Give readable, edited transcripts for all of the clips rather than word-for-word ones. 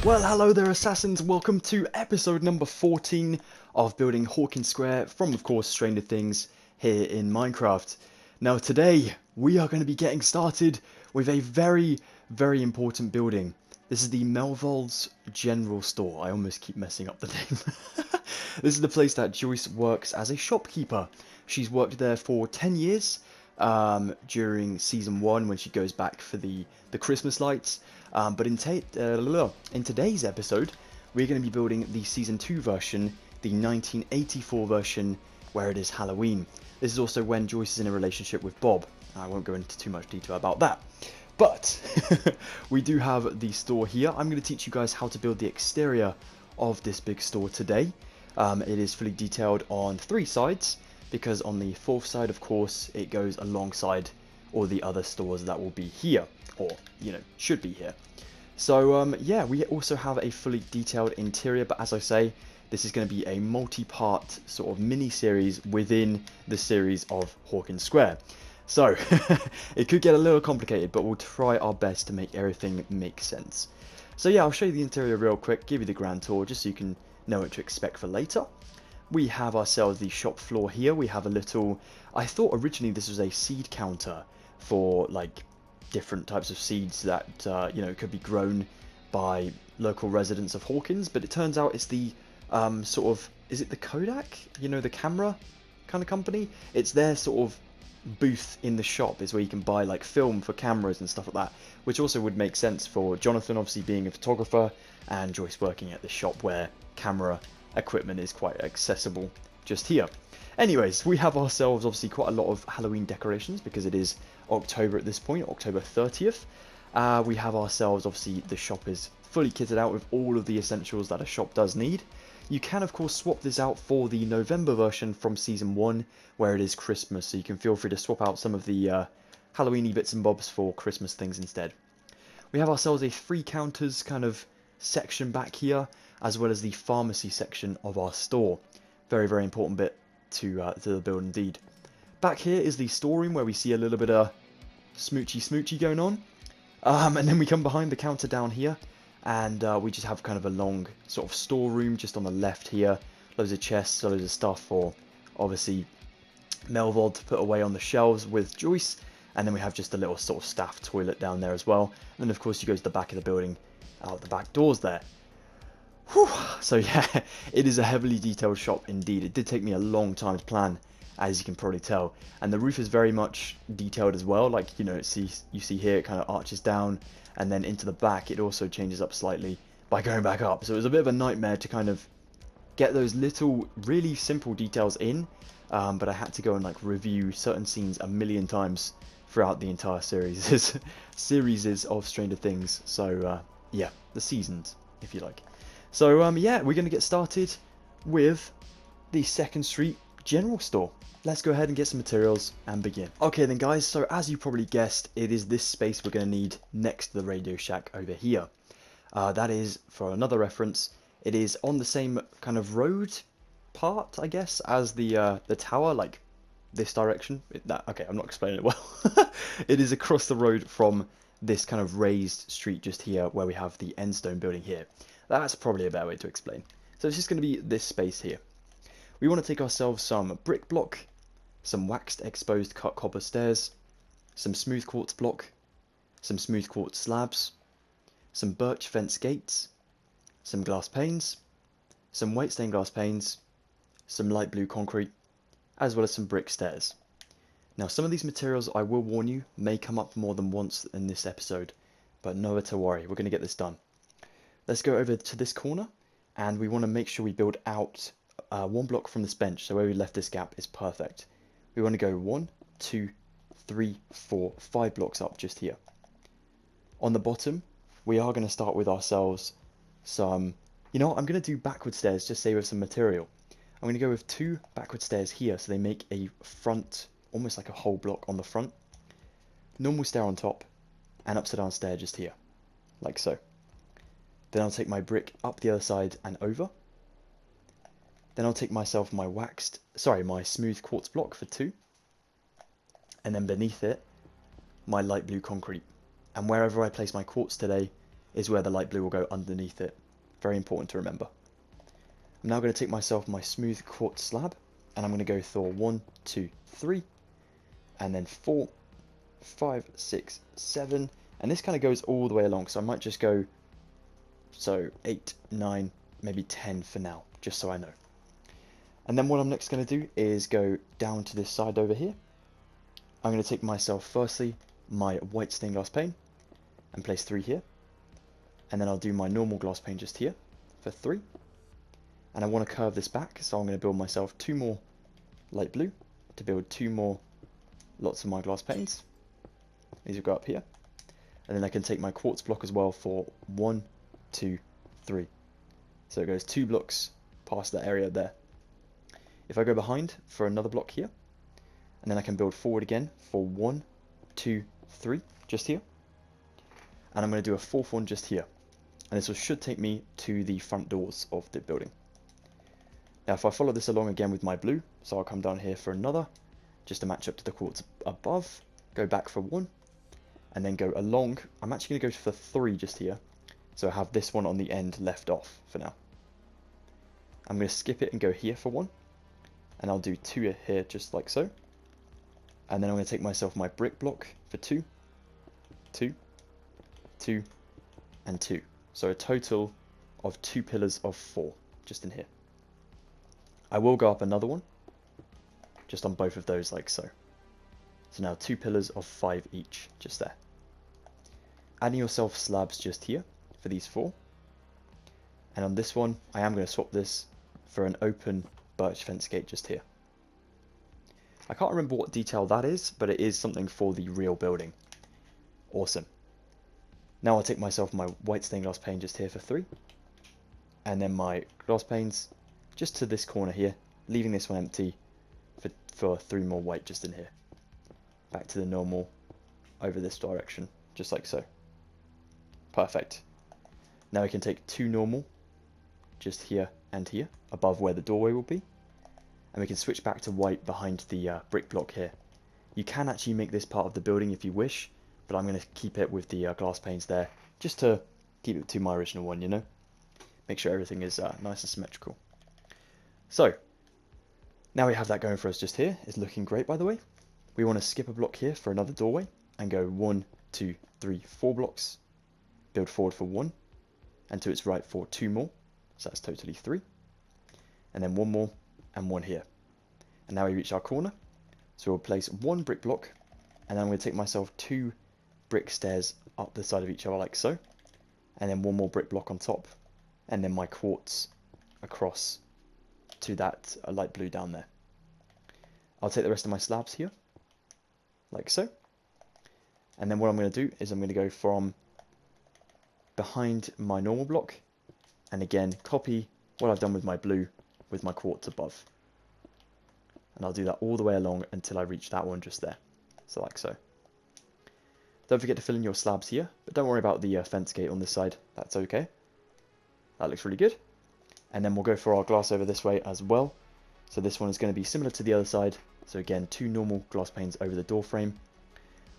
Well, hello there, assassins. Welcome to episode number 14 of building Hawkins Square from, of course, Stranger Things here in Minecraft. Now, today we are going to be getting started with a very, very important building. This is the Melvald's General Store. I almost keep messing up the name. This is the place that Joyce works as a shopkeeper. She's worked there for 10 years. During season 1 when she goes back for the Christmas lights. But in today's episode, we're going to be building the season 2 version, the 1984 version, where it is Halloween. This is also when Joyce is in a relationship with Bob. I won't go into too much detail about that. But we do have the store here. I'm going to teach you guys how to build the exterior of this big store today. It is fully detailed on 3 sides, because on the 4th side, of course, it goes alongside all the other stores that will be here, or, you know, should be here. So, yeah, we also have a fully detailed interior, but as I say, this is going to be a multi-part sort of mini-series within the series of Hawkins Square. So, it could get a little complicated, but we'll try our best to make everything make sense. So yeah, I'll show you the interior real quick, give you the grand tour, just so you can know what to expect for later. We have ourselves the shop floor here. We have a little, I thought originally this was a seed counter for like different types of seeds that you know, could be grown by local residents of Hawkins, but it turns out it's the sort of, is it the Kodak, you know, the camera kind of company? It's their sort of booth in the shop is where you can buy like film for cameras and stuff like that, which also would make sense for Jonathan obviously being a photographer and Joyce working at the shop where camera equipment is quite accessible just here. Anyways, we have ourselves obviously quite a lot of Halloween decorations because it is October at this point, October 30th. We have ourselves, obviously the shop is fully kitted out with all of the essentials that a shop does need. You can of course swap this out for the November version from season 1 where it is Christmas, so you can feel free to swap out some of the Halloweeny bits and bobs for Christmas things instead. We have ourselves a 3 counters kind of section back here, as well as the pharmacy section of our store. Very, very important bit to the build indeed. Back here is the storeroom where we see a little bit of smoochy going on. And then we come behind the counter down here, and we just have kind of a long sort of storeroom just on the left here. Loads of chests, loads of stuff for obviously Melvald to put away on the shelves with Joyce. And then we have just a little sort of staff toilet down there as well. And then of course you go to the back of the building, out the back doors there. Whew. So yeah, it is a heavily detailed shop indeed. It did take me a long time to plan, as you can probably tell. And the roof is very much detailed as well. Like, you know, you see here it kind of arches down, and then into the back it also changes up slightly by going back up. So it was a bit of a nightmare to kind of get those little, really simple details in. But I had to go and like review certain scenes a million times throughout the entire series of Stranger Things. So yeah, the seasons, if you like. So yeah, we're going to get started with the 2nd Street General Store. Let's go ahead and get some materials and begin. Okay then guys, so as you probably guessed, it is this space we're going to need next to the Radio Shack over here. That is, for another reference, it is on the same kind of road part, I guess, as the tower, like this direction. Okay, I'm not explaining it well. It is across the road from this kind of raised street just here, where we have the Endstone building here. That's probably a better way to explain. So it's just going to be this space here. We want to take ourselves some brick block, some waxed exposed cut copper stairs, some smooth quartz block, some smooth quartz slabs, some birch fence gates, some glass panes, some white stained glass panes, some light blue concrete, as well as some brick stairs. Now some of these materials, I will warn you, may come up more than once in this episode, but never to worry, we're going to get this done. Let's go over to this corner, and we want to make sure we build out 1 block from this bench, so where we left this gap is perfect. We want to go 1, 2, 3, 4, 5 blocks up just here. On the bottom, we are going to start with ourselves some, you know what, I'm going to do backward stairs, just save us some material. I'm going to go with 2 backward stairs here, so they make a front, almost like a whole block on the front. Normal stair on top, and upside down stair just here, like so. Then I'll take my brick up the other side and over. Then I'll take myself my my smooth quartz block for 2. And then beneath it, my light blue concrete. And wherever I place my quartz today is where the light blue will go underneath it. Very important to remember. I'm now going to take myself my smooth quartz slab, and I'm going to go for 1, 2, 3, and then 4, 5, 6, 7, and this kind of goes all the way along, so I might just go, so 8, 9, maybe 10 for now, just so I know. And then what I'm next going to do is go down to this side over here. I'm going to take myself, firstly, my white stained glass pane, and place 3 here. And then I'll do my normal glass pane just here, for 3. And I want to curve this back, so I'm going to build myself 2 more light blue, to build 2 more lots of my glass panes. These will go up here. And then I can take my quartz block as well for 1, 2, 3. So it goes 2 blocks past that area there. If I go behind for another block here, and then I can build forward again for 1, 2, 3, just here. And I'm going to do a 4th one just here. And this should take me to the front doors of the building. Now if I follow this along again with my blue, so I'll come down here for another, just to match up to the quartz above, go back for 1, and then go along. I'm actually going to go for 3 just here, so I have this one on the end left off for now. I'm going to skip it and go here for 1, and I'll do 2 here just like so. And then I'm going to take myself my brick block for 2, 2, 2, and 2. So a total of 2 pillars of 4 just in here. I will go up another one, just on both of those like so. So now 2 pillars of 5 each, just there. Adding yourself slabs just here for these 4. And on this one, I am going to swap this for an open birch fence gate just here. I can't remember what detail that is, but it is something for the real building. Awesome. Now I'll take myself my white stained glass pane just here for 3. And then my glass panes just to this corner here, leaving this one empty for 3 more white just in here. Back to the normal over this direction, just like so. Perfect. Now we can take 2 normal, just here and here, above where the doorway will be. And we can switch back to white behind the brick block here. You can actually make this part of the building if you wish, but I'm going to keep it with the glass panes there, just to keep it to my original one, you know? Make sure everything is nice and symmetrical. So, now we have that going for us just here. It's looking great, by the way. We want to skip a block here for another doorway, and go 1, 2, 3, 4 blocks. Build forward for 1, and to its right for 2 more. So that's totally 3. And then 1 more, and 1 here. And now we reach our corner. So we'll place 1 brick block, and then I'm going to take myself 2 brick stairs up the side of each other like so. And then 1 more brick block on top, and then my quartz across to that light blue down there. I'll take the rest of my slabs here, like so. And then what I'm going to do is I'm going to go from behind my normal block, and again copy what I've done with my blue with my quartz above. And I'll do that all the way along until I reach that one just there. So like so. Don't forget to fill in your slabs here, but don't worry about the fence gate on this side. That's okay. That looks really good. And then we'll go for our glass over this way as well. So this one is going to be similar to the other side. So again, 2 normal glass panes over the door frame.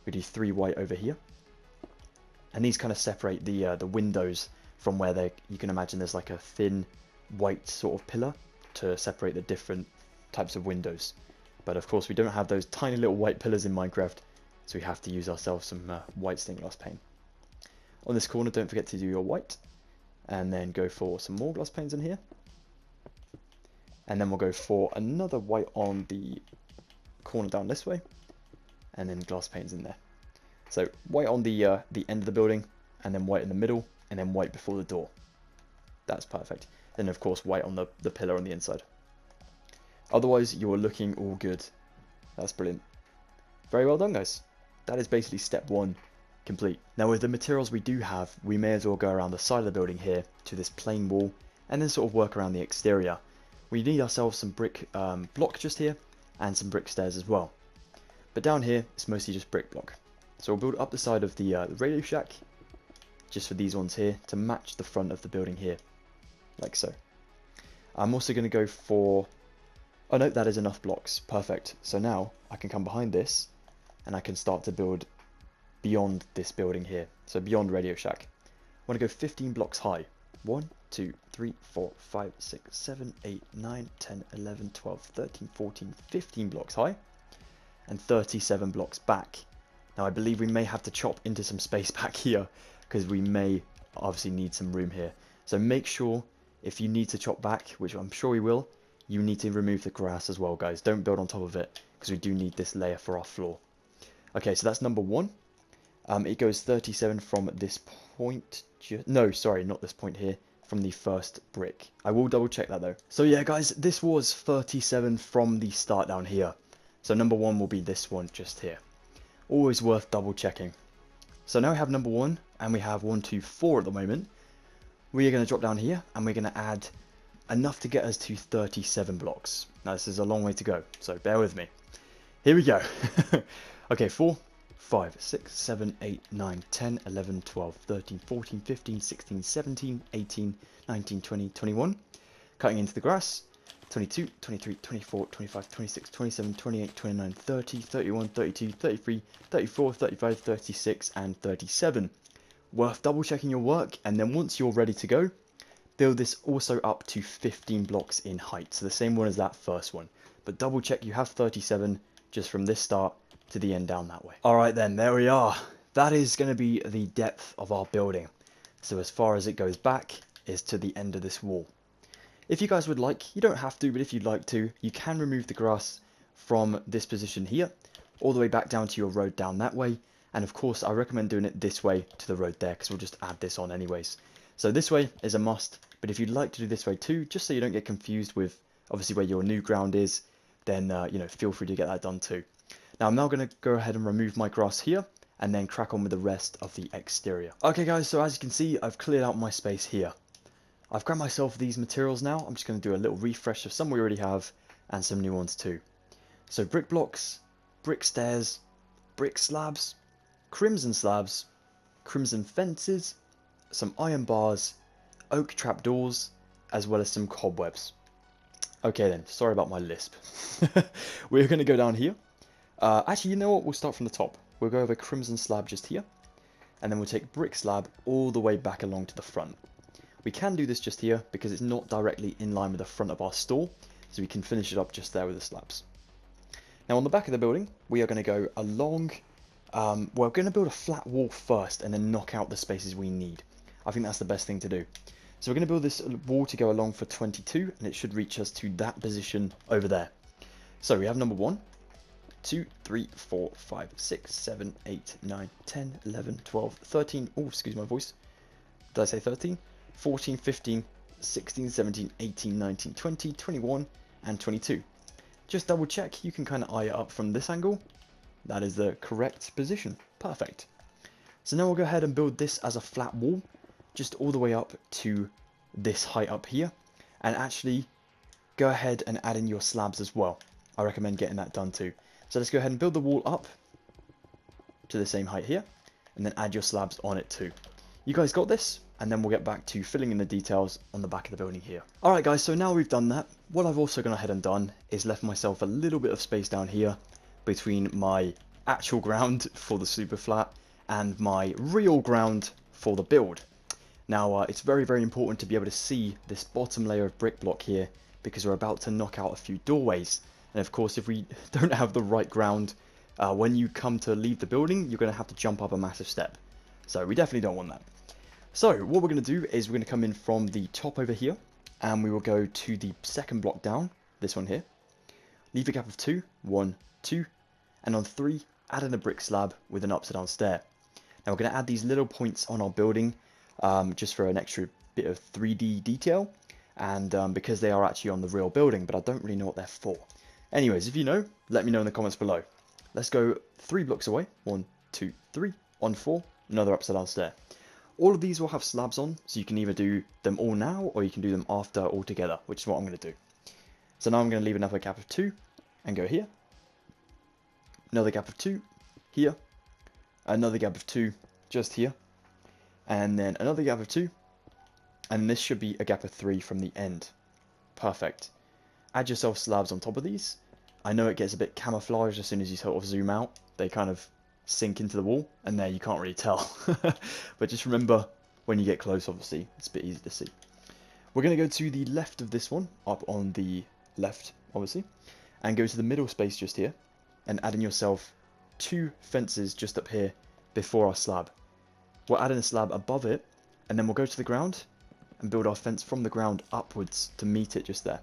We do 3 white over here. And these kind of separate the windows from where you can imagine there's like a thin white sort of pillar to separate the different types of windows. But of course we don't have those tiny little white pillars in Minecraft, so we have to use ourselves some white stained glass pane. On this corner, don't forget to do your white, and then go for some more glass panes in here. And then we'll go for another white on the corner down this way, and then glass panes in there. So white on the end of the building, and then white in the middle, and then white before the door. That's perfect. Then of course white on the pillar on the inside. Otherwise you're looking all good. That's brilliant. Very well done, guys. That is basically step 1 complete. Now with the materials we do have, we may as well go around the side of the building here to this plain wall, and then sort of work around the exterior. We need ourselves some brick block just here, and some brick stairs as well. But down here, it's mostly just brick block. So we'll build up the side of the radio shack, just for these ones here, to match the front of the building here, like so. I'm also going to go for... Oh no, that is enough blocks. Perfect. So now I can come behind this, and I can start to build beyond this building here. So beyond Radio Shack. want to go 15 blocks high. 1, 2, 3, 4, 5, 6, 7, 8, 9, 10, 11, 12, 13, 14, 15 blocks high, and 37 blocks back. Now I believe we may have to chop into some space back here, because we may obviously need some room here. So make sure, if you need to chop back, which I'm sure we will, you need to remove the grass as well, guys. Don't build on top of it, because we do need this layer for our floor. Okay, so that's number 1. It goes 37 from this point. No, sorry, not this point here. From the first brick. I will double check that though. So yeah, guys, this was 37 from the start down here. So number 1 will be this one just here. Always worth double checking. So now we have number 1, and we have 1, 2, 4 at the moment. We are going to drop down here, and we're going to add enough to get us to 37 blocks. Now this is a long way to go, so bear with me. Here we go. Okay, 4, 5, 6, 7, 8, 9, 10, 11, 12, 13, 14, 15, 16, 17, 18, 19, 20, 21. Cutting into the grass. 22, 23, 24, 25, 26, 27, 28, 29, 30, 31, 32, 33, 34, 35, 36, and 37. Worth double checking your work, and then once you're ready to go, build this also up to 15 blocks in height. So the same one as that first one. But double check you have 37 just from this start to the end down that way. Alright then, there we are. That is going to be the depth of our building. So as far as it goes back is to the end of this wall. If you guys would like, you don't have to, but if you'd like to, you can remove the grass from this position here, all the way back down to your road down that way. And of course, I recommend doing it this way to the road there, because we'll just add this on anyways. So this way is a must, but if you'd like to do this way too, just so you don't get confused with obviously where your new ground is, then you know, feel free to get that done too. Now I'm now going to go ahead and remove my grass here, and then crack on with the rest of the exterior. Okay guys, so as you can see, I've cleared out my space here. I've grabbed myself these materials now. I'm just going to do a little refresh of some we already have, and some new ones too. So brick blocks, brick stairs, brick slabs, crimson fences, some iron bars, oak trapdoors, as well as some cobwebs. Okay then, sorry about my lisp. We're going to go down here. Actually, you know what? We'll start from the top. We'll go over crimson slab just here, and then we'll take brick slab all the way back along to the front. We can do this just here because it's not directly in line with the front of our store, so we can finish it up just there with the slabs. Now on the back of the building, we are going to go along. We're going to build a flat wall first and then knock out the spaces we need. I think that's the best thing to do. So we're going to build this wall to go along for 22, and it should reach us to that position over there. So we have number 1, 2, 3, 4, 5, 6, 7, 8, 9, 10, 11, 12, 13. Oh, excuse my voice. Did I say 13? 14, 15, 16, 17, 18, 19, 20, 21, and 22. Just double check, you can kind of eye it up from this angle. That is the correct position. Perfect. So now we'll go ahead and build this as a flat wall, just all the way up to this height up here. And actually, go ahead and add in your slabs as well. I recommend getting that done too. So let's go ahead and build the wall up to the same height here, and then add your slabs on it too. You guys got this? And then we'll get back to filling in the details on the back of the building here. Alright guys, so now we've done that, what I've also gone ahead and done is left myself a little bit of space down here between my actual ground for the super flat and my real ground for the build. Now it's very important to be able to see this bottom layer of brick block here, because we're about to knock out a few doorways. And of course, if we don't have the right ground, when you come to leave the building, you're going to have to jump up a massive step. So we definitely don't want that. So what we're going to do is we're going to come in from the top over here, and we will go to the second block down, this one here. Leave a gap of 2, 1, 2, and on 3, add in a brick slab with an upside down stair. Now we're going to add these little points on our building, just for an extra bit of 3D detail, and because they are actually on the real building, but I don't really know what they're for. Anyways, if you know, let me know in the comments below. Let's go 3 blocks away. 1, 2, 3. On 4, another upside down stair. All of these will have slabs on, so you can either do them all now, or you can do them after all together, which is what I'm going to do. So now I'm going to leave another gap of 2, and go here. Another gap of 2, here. Another gap of 2, just here. And then another gap of 2. And this should be a gap of 3 from the end. Perfect. Add yourself slabs on top of these. I know it gets a bit camouflaged as soon as you sort of zoom out. They kind of sink into the wall, and there you can't really tell. But just remember, When you get close, obviously, it's a bit easy to see. We're going to go to the left of this one, up on the left, obviously, and go to the middle space just here, and add in yourself 2 fences just up here before our slab. We'll add in a slab above it, and then we'll go to the ground and build our fence from the ground upwards to meet it just there.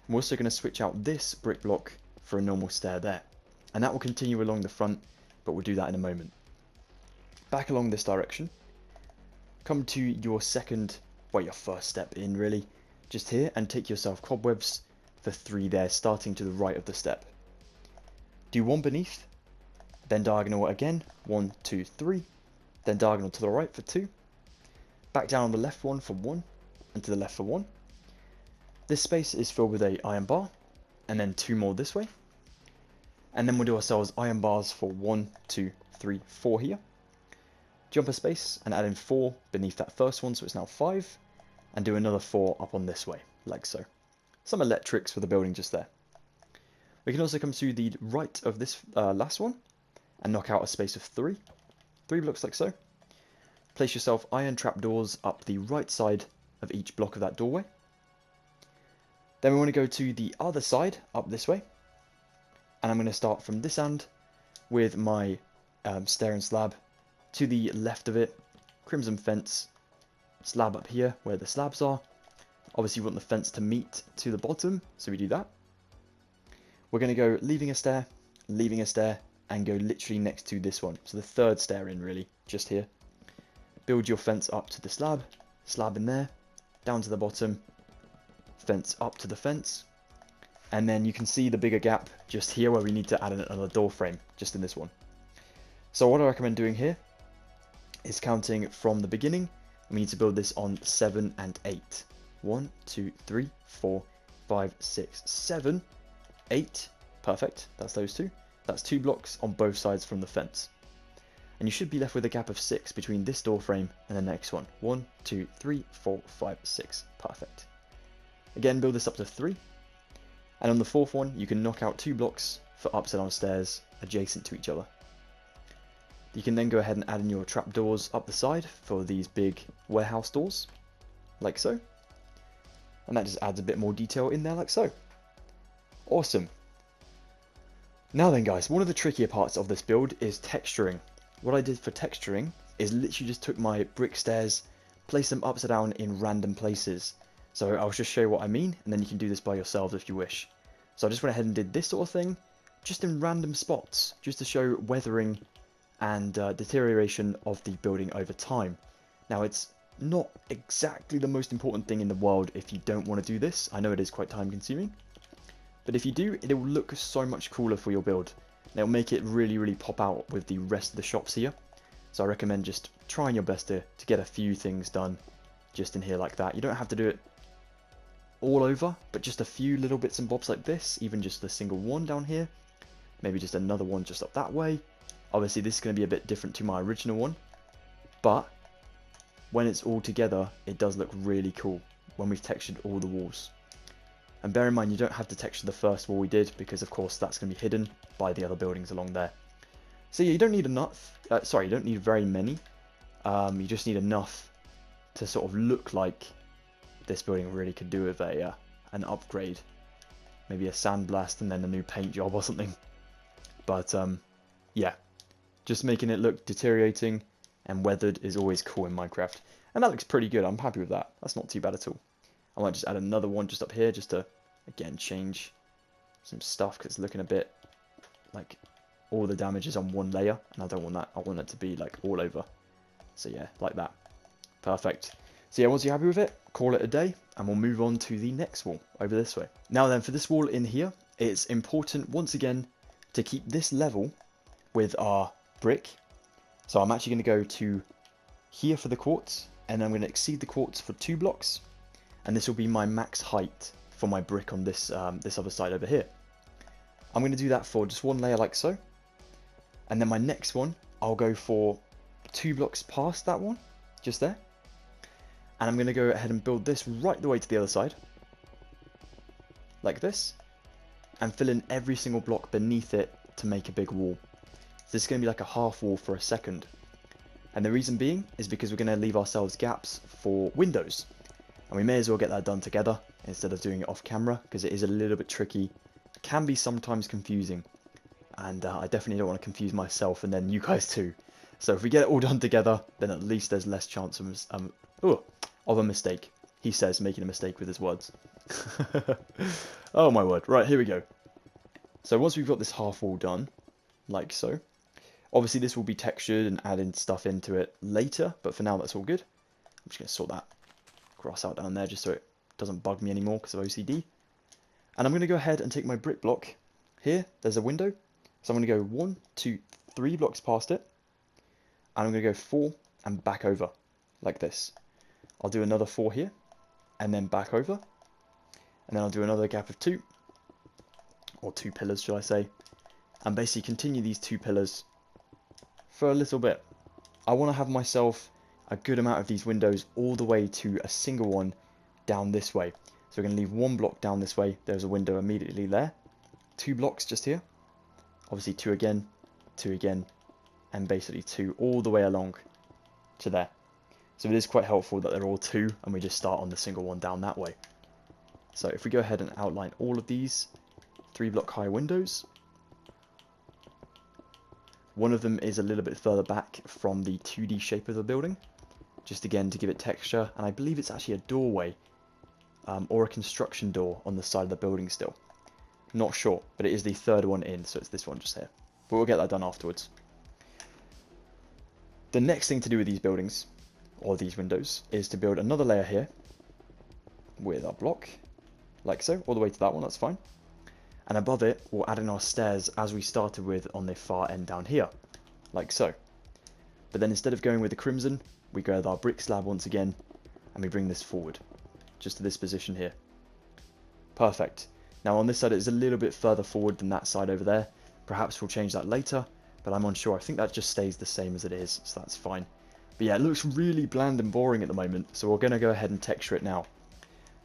And we're also going to switch out this brick block for a normal stair there. And that will continue along the front, but we'll do that in a moment. Back along this direction, come to your your first step in really, just here, and take yourself cobwebs for 3 there, starting to the right of the step. Do 1 beneath, then diagonal again, 1, 2, 3, then diagonal to the right for 2, back down on the left one for 1, and to the left for 1. This space is filled with a iron bar, and then 2 more this way. And then we'll do ourselves iron bars for 1, 2, 3, 4 here. Jump a space and add in 4 beneath that first one, so it's now 5. And do another 4 up on this way, like so. Some electrics for the building just there. We can also come to the right of this last one and knock out a space of 3. 3 blocks like so. Place yourself iron trapdoors up the right side of each block of that doorway. Then we want to go to the other side, up this way. And I'm going to start from this end with my stair and slab. To the left of it, crimson fence, slab up here where the slabs are. Obviously you want the fence to meet to the bottom, so we do that. We're going to go leaving a stair, and go literally next to this one. So the 3rd stair in really, just here. Build your fence up to the slab, slab in there, down to the bottom, fence up to the fence. And then you can see the bigger gap just here where we need to add another door frame, just in this one. So what I recommend doing here is counting from the beginning. We need to build this on 7 and 8. 1, 2, 3, 4, 5, 6, 7, 8. Perfect. That's those 2. That's 2 blocks on both sides from the fence. And you should be left with a gap of 6 between this door frame and the next one. 1, 2, 3, 4, 5, 6. Perfect. Again, build this up to 3. And on the 4th one, you can knock out 2 blocks for ups and down stairs adjacent to each other. You can then go ahead and add in your trapdoors up the side for these big warehouse doors, like so. And that just adds a bit more detail in there, like so. Awesome. Now then guys, one of the trickier parts of this build is texturing. What I did for texturing is literally just took my brick stairs, placed them upside down in random places. So I'll just show you what I mean, and then you can do this by yourselves if you wish. So I just went ahead and did this sort of thing, just in random spots, just to show weathering and deterioration of the building over time. Now it's not exactly the most important thing in the world if you don't want to do this. I know it is quite time consuming, but if you do, it will look so much cooler for your build. And it'll make it really pop out with the rest of the shops here. So I recommend just trying your best to get a few things done just in here like that. You don't have to do it all over, but just a few little bits and bobs like this, even just a single one down here, maybe just another one just up that way. Obviously this is going to be a bit different to my original one, but when it's all together it does look really cool when we've textured all the walls. And bear in mind you don't have to texture the first wall we did, because of course that's going to be hidden by the other buildings along there. So yeah, you don't need enough, you don't need very many, you just need enough to sort of look like this building really could do with an upgrade. Maybe a sandblast and then a new paint job or something. But yeah, just making it look deteriorating and weathered is always cool in Minecraft. And that looks pretty good, I'm happy with that. That's not too bad at all. I might just add another one just up here just to, again, change some stuff, because it's looking a bit like all the damage is on one layer, and I don't want that. I want it to be like all over. So yeah, like that. Perfect. So yeah, once you're happy with it, call it a day, and we'll move on to the next wall over this way. Now then, for this wall in here, it's important once again to keep this level with our brick. So I'm actually going to go to here for the quartz, and I'm going to exceed the quartz for 2 blocks, and this will be my max height for my brick on this this other side over here. I'm going to do that for just 1 layer like so, and then my next one I'll go for 2 blocks past that one, just there. And I'm going to go ahead and build this right the way to the other side, like this, and fill in every single block beneath it to make a big wall. So this is going to be like a half wall for a second. And the reason being is because we're going to leave ourselves gaps for windows. And we may as well get that done together instead of doing it off camera, because it is a little bit tricky. It can be sometimes confusing. And I definitely don't want to confuse myself and then you guys too. So if we get it all done together, then at least there's less chance of a mistake. He says, making a mistake with his words. Oh my word. Right, here we go. So once we've got this half wall done, like so. Obviously this will be textured and adding stuff into it later, but for now that's all good. I'm just going to sort that grass out down there just so it doesn't bug me anymore because of OCD. And I'm going to go ahead and take my brick block. Here, there's a window. So I'm going to go 1, 2, 3 blocks past it. And I'm going to go 4 and back over, like this. I'll do another 4 here, and then back over. And then I'll do another gap of 2, or 2 pillars, should I say. And basically continue these 2 pillars for a little bit. I want to have myself a good amount of these windows all the way to a single one down this way. So we're going to leave 1 block down this way. There's a window immediately there. 2 blocks just here. Obviously 2 again, 2 again, and basically 2 all the way along to there. So it is quite helpful that they're all 2 and we just start on the single one down that way. So if we go ahead and outline all of these 3 block high windows. One of them is a little bit further back from the 2D shape of the building, just again to give it texture, and I believe it's actually a doorway or a construction door on the side of the building still. Not sure, but it is the 3rd one in, so it's this one just here. But we'll get that done afterwards. The next thing to do with these buildings, or these windows, is to build another layer here with our block, like so, all the way to that one, that's fine. And above it, we'll add in our stairs as we started with on the far end down here, like so. But then instead of going with the crimson, we go with our brick slab once again, and we bring this forward, just to this position here. Perfect. Now on this side it's a little bit further forward than that side over there. Perhaps we'll change that later, but I'm unsure. I think that just stays the same as it is, so that's fine. But yeah, it looks really bland and boring at the moment, so we're going to go ahead and texture it now.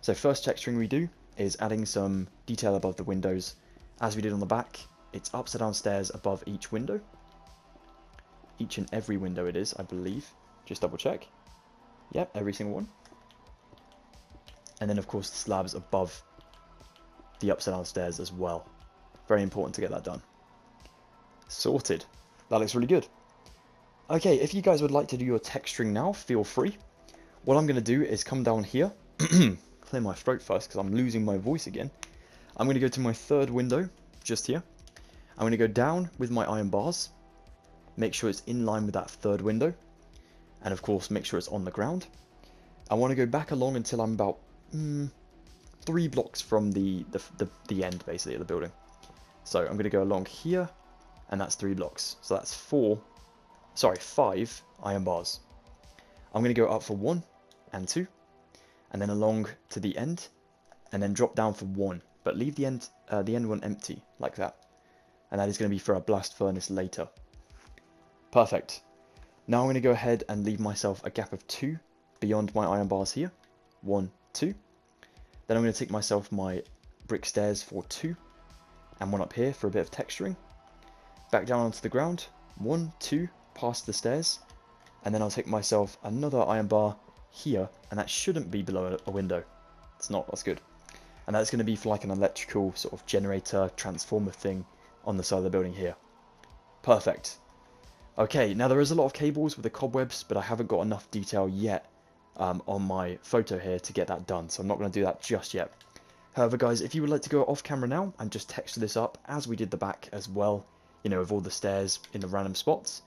So first texturing we do is adding some detail above the windows. As we did on the back, it's upside down stairs above each window. Each and every window it is, I believe. Just double check. Yep, every single one. And then of course the slabs above the upside down stairs as well. Very important to get that done. Sorted. That looks really good. Okay, if you guys would like to do your texturing now, feel free. What I'm going to do is come down here. Clear my throat first because I'm losing my voice again. I'm going to go to my 3rd window, just here. I'm going to go down with my iron bars. Make sure it's in line with that 3rd window. And of course, make sure it's on the ground. I want to go back along until I'm about 3 blocks from the end, basically, of the building. So I'm going to go along here, and that's 3 blocks. So that's 5 iron bars. I'm going to go up for 1 and 2, and then along to the end, and then drop down for 1, but leave the end one empty, like that. And that is going to be for a blast furnace later. Perfect. Now I'm going to go ahead and leave myself a gap of 2 beyond my iron bars here. 1, 2. Then I'm going to take myself my brick stairs for 2, and 1 up here for a bit of texturing. Back down onto the ground, 1, 2, past the stairs, and then I'll take myself another iron bar here, and that shouldn't be below a window. It's not, that's good. And that's going to be for like an electrical sort of generator transformer thing on the side of the building here. Perfect. Okay, now there is a lot of cables with the cobwebs, but I haven't got enough detail yet on my photo here to get that done, so I'm not going to do that just yet. However guys, if you would like to go off camera now and just texture this up as we did the back as well, you know, with all the stairs in the random spots,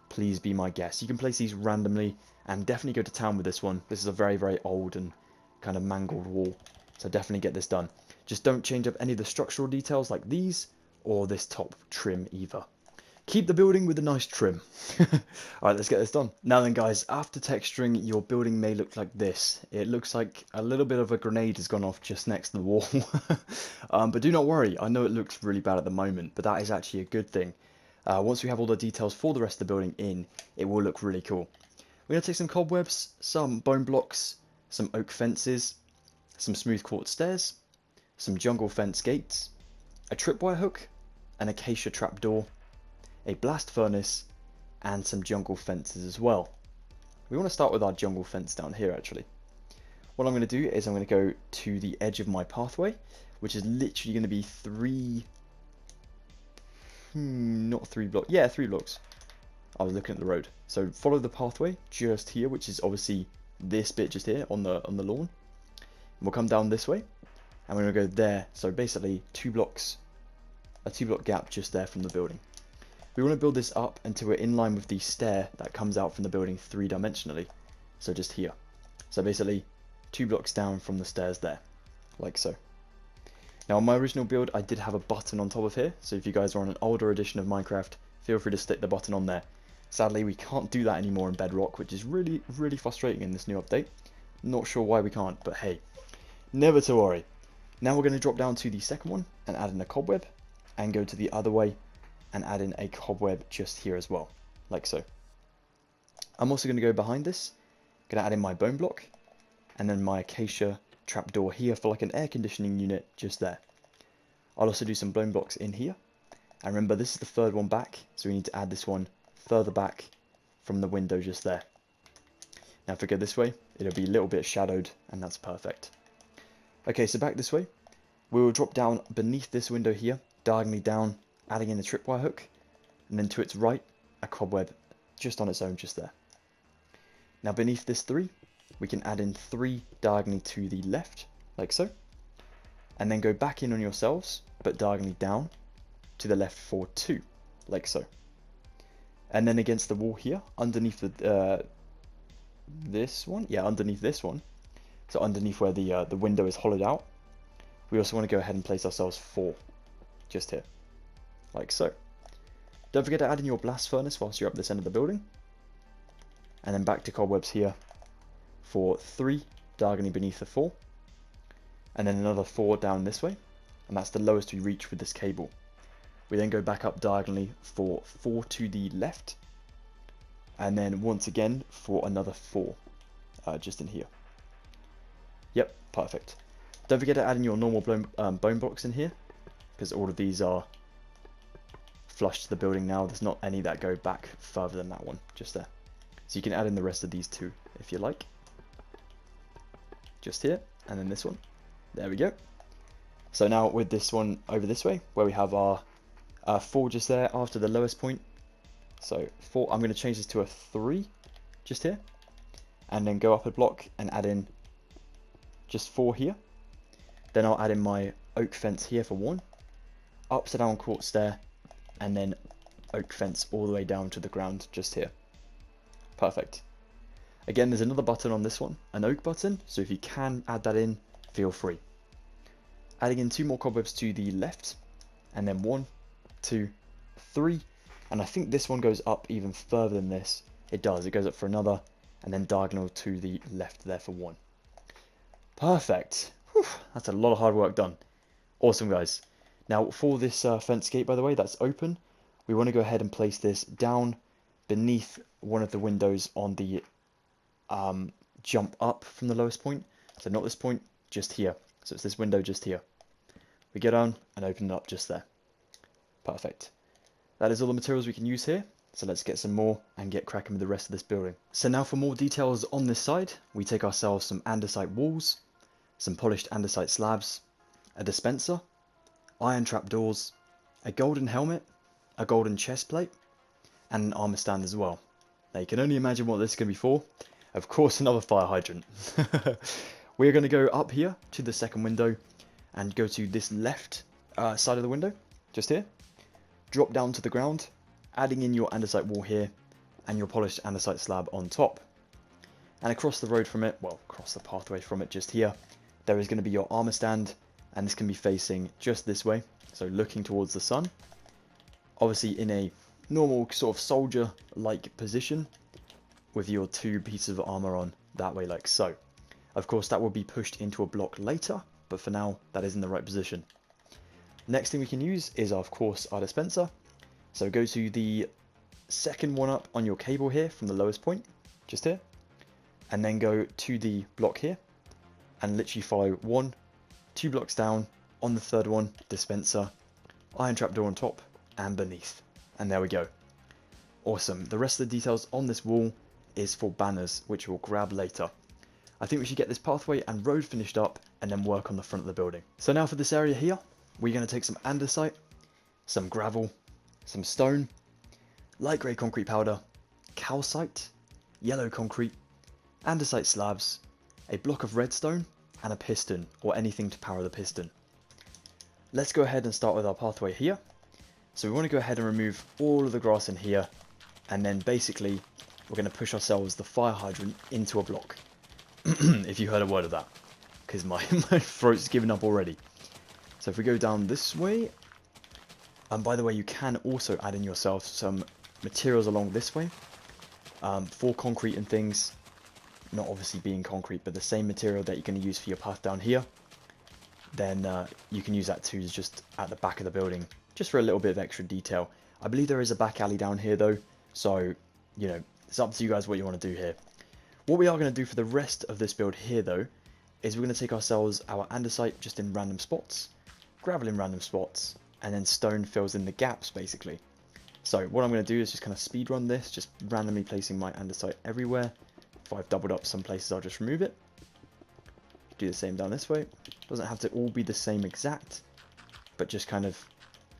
please be my guest. You can place these randomly and definitely go to town with this one. This is a very, very old and kind of mangled wall, so definitely get this done. Just don't change up any of the structural details like these or this top trim either. Keep the building with a nice trim. Alright, let's get this done. Now then guys, after texturing, your building may look like this. It looks like a little bit of a grenade has gone off just next to the wall. But do not worry, I know it looks really bad at the moment, but that is actually a good thing. Once we have all the details for the rest of the building in, it will look really cool. We're going to take some cobwebs, some bone blocks, some oak fences, some smooth quartz stairs, some jungle fence gates, a tripwire hook, an acacia trapdoor, a blast furnace, and some jungle fences as well. We want to start with our jungle fence down here actually. What I'm going to do is I'm going to go to the edge of my pathway, which is literally going to be not 3 blocks, yeah, 3 blocks. I was looking at the road. So follow the pathway just here, which is obviously this bit just here on the lawn. And we'll come down this way, and we're going to go there. So basically 2 blocks, a 2-block gap just there from the building. We want to build this up until we're in line with the stair that comes out from the building 3-dimensionally. So just here. So basically 2 blocks down from the stairs there, like so. Now on my original build I did have a button on top of here, so if you guys are on an older edition of Minecraft, feel free to stick the button on there. Sadly we can't do that anymore in Bedrock, which is really frustrating in this new update. Not sure why we can't, but hey, never to worry. Now we're going to drop down to the second one and add in a cobweb, and go to the other way and add in a cobweb just here as well, like so. I'm also going to go behind this, going to add in my bone block, and then my acacia trapdoor here for like an air conditioning unit just there. I'll also do some bone blocks in here, and remember this is the 3rd one back, so we need to add this one further back from the window just there. Now if we go this way, it'll be a little bit shadowed, and that's perfect. Okay, so back this way, we will drop down beneath this window here, diagonally down, adding in a tripwire hook, and then to its right, a cobweb just on its own just there. Now beneath this 3, we can add in 3 diagonally to the left, like so, and then go back in on yourselves, but diagonally down to the left for 2, like so. And then against the wall here, underneath the this one, yeah, underneath this one, so underneath where the window is hollowed out, we also want to go ahead and place ourselves 4, just here, like so. Don't forget to add in your blast furnace whilst you're up this end of the building, and then back to cobwebs here for 3 diagonally beneath the 4, and then another 4 down this way, and that's the lowest we reach with this cable. We then go back up diagonally for 4 to the left, and then once again for another 4 just in here. Yep, perfect. Don't forget to add in your normal bone blocks in here, because all of these are flush to the building now. There's not any that go back further than that one, just there. So you can add in the rest of these 2 if you like. Just here, and then this one. There we go. So now with this one over this way, where we have our 4 just there after the lowest point. So 4, I'm going to change this to a 3 just here, and then go up a block and add in just 4 here. Then I'll add in my oak fence here for 1, upside down quartz stair, and then oak fence all the way down to the ground just here. Perfect. Again, there's another button on this one, an oak button, so if you can add that in, feel free. Adding in 2 more cobwebs to the left, and then 1, 2, 3, and I think this one goes up even further than this. It does, it goes up for another, and then diagonal to the left there for 1. Perfect. Whew, that's a lot of hard work done. Awesome, guys. Now for this fence gate, by the way, that's open, we want to go ahead and place this down beneath one of the windows on the jump up from the lowest point. So not this point, just here. So it's this window just here. We get on and open it up just there. Perfect. That is all the materials we can use here. So let's get some more and get cracking with the rest of this building. So now for more details on this side, we take ourselves some andesite walls, some polished andesite slabs, a dispenser, iron trapdoors, a golden helmet, a golden chest plate, and an armor stand as well. Now you can only imagine what this is going to be for. Of course, another fire hydrant. We're going to go up here to the second window and go to this left side of the window, just here. Drop down to the ground, adding in your andesite wall here and your polished andesite slab on top. And across the road from it, well, across the pathway from it just here, there is going to be your armor stand, and this can be facing just this way, so looking towards the sun. Obviously in a normal sort of soldier-like position, with your 2 pieces of armor on that way like so. Of course that will be pushed into a block later, but for now that is in the right position. Next thing we can use is of course our dispenser. So go to the second one up on your cable here from the lowest point, just here, and then go to the block here and literally follow 1, 2 blocks down on the 3rd one, dispenser, iron trapdoor on top and beneath, and there we go. Awesome. The rest of the details on this wall is for banners, which we'll grab later. I think we should get this pathway and road finished up and then work on the front of the building. So now for this area here, we're going to take some andesite, some gravel, some stone, light grey concrete powder, calcite, yellow concrete, andesite slabs, a block of redstone, and a piston, or anything to power the piston. Let's go ahead and start with our pathway here. So we want to go ahead and remove all of the grass in here, and then basically we're going to push ourselves the fire hydrant into a block. If you heard a word of that, because my throat's given up already. So if we go down this way, and by the way, you can also add in yourself some materials along this way for concrete and things, not obviously being concrete, but the same material that you're going to use for your path down here, then you can use that too, just at the back of the building, just for a little bit of extra detail. I believe there is a back alley down here though, so you know, it's up to you guys what you want to do here. What we are going to do for the rest of this build here though, is we're going to take ourselves our andesite just in random spots, gravel in random spots, and then stone fills in the gaps basically. So what I'm going to do is just kind of speed run this, just randomly placing my andesite everywhere. If I've doubled up some places, I'll just remove it. Do the same down this way. Doesn't have to all be the same exact, but just kind of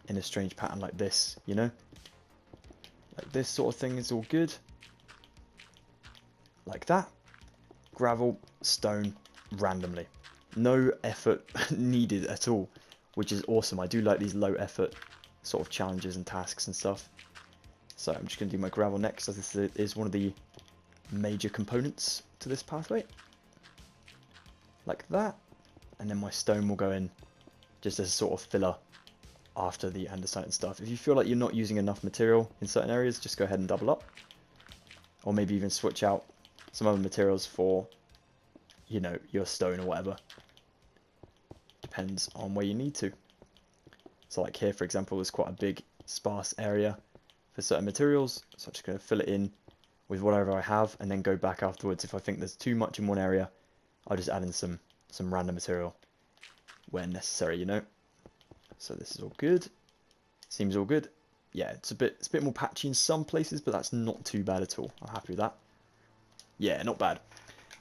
in a strange pattern like this, you know? Like this sort of thing is all good. Like that. Gravel, stone, randomly. No effort needed at all, which is awesome. I do like these low effort sort of challenges and tasks and stuff. So I'm just going to do my gravel next, as this is one of the major components to this pathway. Like that. And then my stone will go in just as a sort of filler after the andesite and stuff. If you feel like you're not using enough material in certain areas, just go ahead and double up. Or maybe even switch out some other materials for, you know, your stone or whatever. Depends on where you need to. So like here, for example, there's quite a big sparse area for certain materials. So I'm just going to fill it in with whatever I have and then go back afterwards. If I think there's too much in one area, I'll just add in some random material where necessary, you know. So this is all good. Seems all good. Yeah, it's a bit more patchy in some places, but that's not too bad at all. I'm happy with that. Yeah, not bad.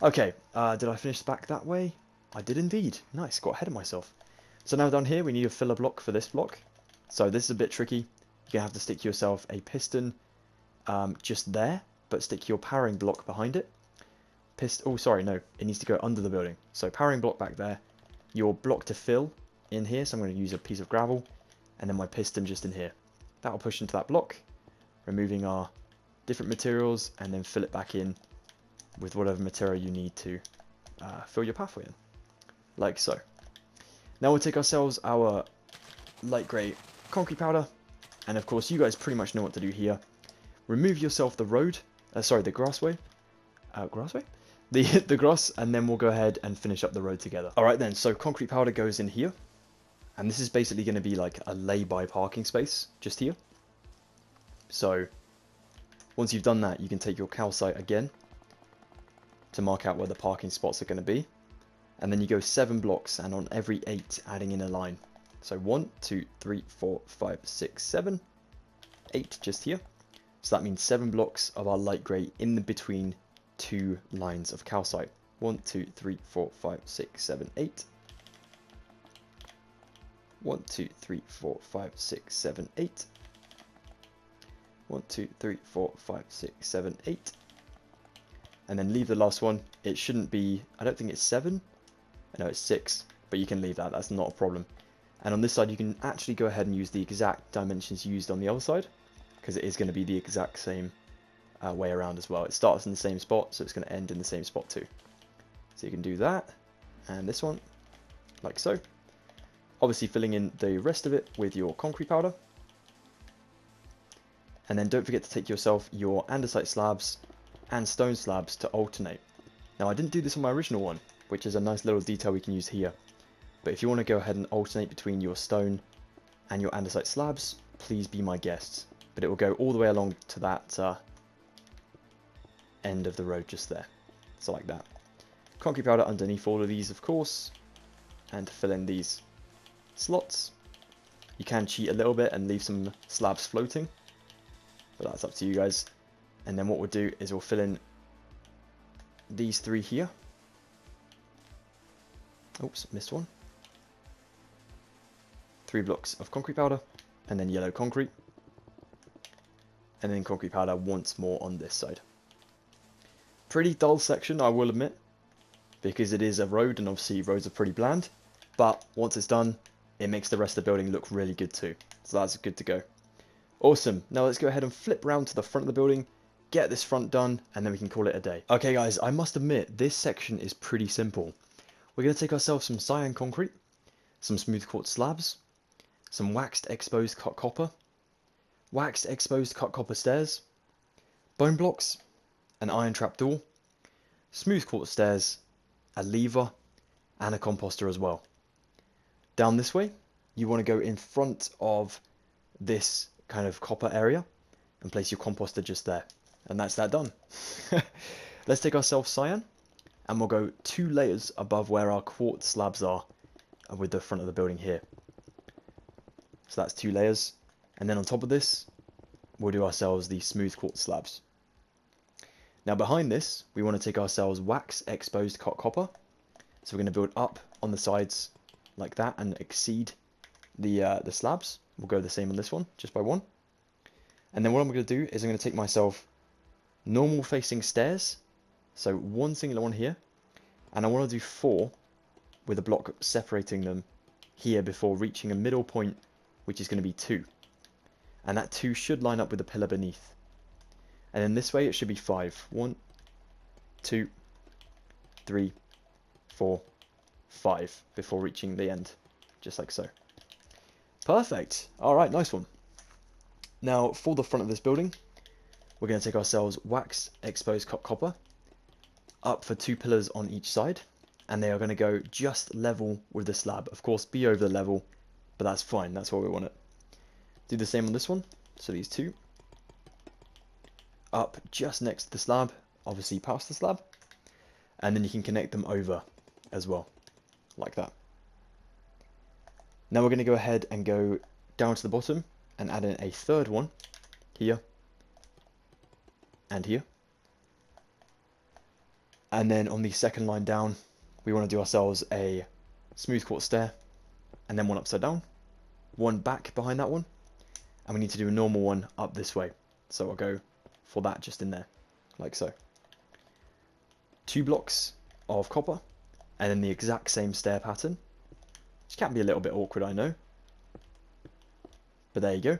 Okay, did I finish back that way? I did indeed. Nice, got ahead of myself. So now down here we need a filler block for this block. So this is a bit tricky. You're going to have to stick yourself a piston just there, but stick your powering block behind it. Oh, sorry, no, it needs to go under the building. So powering block back there, your block to fill in here, so I'm going to use a piece of gravel, and then my piston just in here. That will push into that block, removing our different materials, and then fill it back in with whatever material you need to fill your pathway in, like so. Now we'll take ourselves our light grey concrete powder, and of course you guys pretty much know what to do here. Remove yourself the road, sorry, the grassway, the grass, and then we'll go ahead and finish up the road together. Alright then, so concrete powder goes in here, and this is basically going to be like a lay-by parking space, just here. So, once you've done that, you can take your calcite again, to mark out where the parking spots are going to be, and then you go 7 blocks, and on every 8, adding in a line. So 1, 2, 3, 4, 5, 6, 7, 8 just here. So that means 7 blocks of our light grey in the between 2 lines of calcite. 1, 2, 3, 4, 5, 6, 7, 8. 1, 2, 3, 4, 5, 6, 7, 8. 1, 2, 3, 4, 5, 6, 7, 8. And then leave the last one. It shouldn't be, I don't think it's 7. I know it's 6, but you can leave that, that's not a problem. And on this side you can actually go ahead and use the exact dimensions used on the other side, because it is going to be the exact same way around as well. It starts in the same spot, so it's going to end in the same spot too. So you can do that, and this one, like so. Obviously filling in the rest of it with your concrete powder. And then don't forget to take yourself your andesite slabs and stone slabs to alternate. Now I didn't do this on my original one, which is a nice little detail we can use here. But if you want to go ahead and alternate between your stone and your andesite slabs, please be my guest. But it will go all the way along to that end of the road just there. So like that. Concrete powder underneath all of these, of course, and to fill in these slots. You can cheat a little bit and leave some slabs floating, but that's up to you guys. And then what we'll do is we'll fill in these 3 here. Oops, missed one. 3 blocks of concrete powder, and then yellow concrete, and then concrete powder once more on this side. Pretty dull section, I will admit, because it is a road, and obviously roads are pretty bland, but once it's done, it makes the rest of the building look really good too. So that's good to go. Awesome. Now let's go ahead and flip round to the front of the building, get this front done, and then we can call it a day. Okay guys, I must admit, this section is pretty simple. We're going to take ourselves some cyan concrete, some smooth quartz slabs, some waxed exposed cut copper, waxed exposed cut copper stairs, bone blocks, an iron trap door, smooth quartz stairs, a lever, and a composter as well. Down this way, you want to go in front of this kind of copper area and place your composter just there. And that's that done. Let's take ourselves cyan, and we'll go 2 layers above where our quartz slabs are with the front of the building here. So that's 2 layers. And then on top of this, we'll do ourselves the smooth quartz slabs. Now behind this, we want to take ourselves wax exposed cut copper. So we're going to build up on the sides like that and exceed the slabs. We'll go the same on this one, just by 1. And then what I'm going to do is I'm going to take myself normal facing stairs. So 1 singular one here. And I want to do 4 with a block separating them here before reaching a middle point, which is going to be 2. And that 2 should line up with the pillar beneath. And then this way it should be 5. 1, 2, 3, 4, 5 before reaching the end, just like so. Perfect. Alright, nice one. Now for the front of this building, we're going to take ourselves wax exposed cut copper up for 2 pillars on each side, and they are going to go just level with the slab. Of course, be over the level, but that's fine, that's what we want it. Do the same on this one, so these 2 up just next to the slab, obviously past the slab, and then you can connect them over as well, like that. Now we're going to go ahead and go down to the bottom and add in a 3rd one here and here. And then on the 2nd line down, we want to do ourselves a smooth quartz stair, and then 1 upside down, 1 back behind that one, and we need to do a normal one up this way. So I'll go for that just in there, like so. 2 blocks of copper, and then the exact same stair pattern, which can be a little bit awkward, I know, but there you go.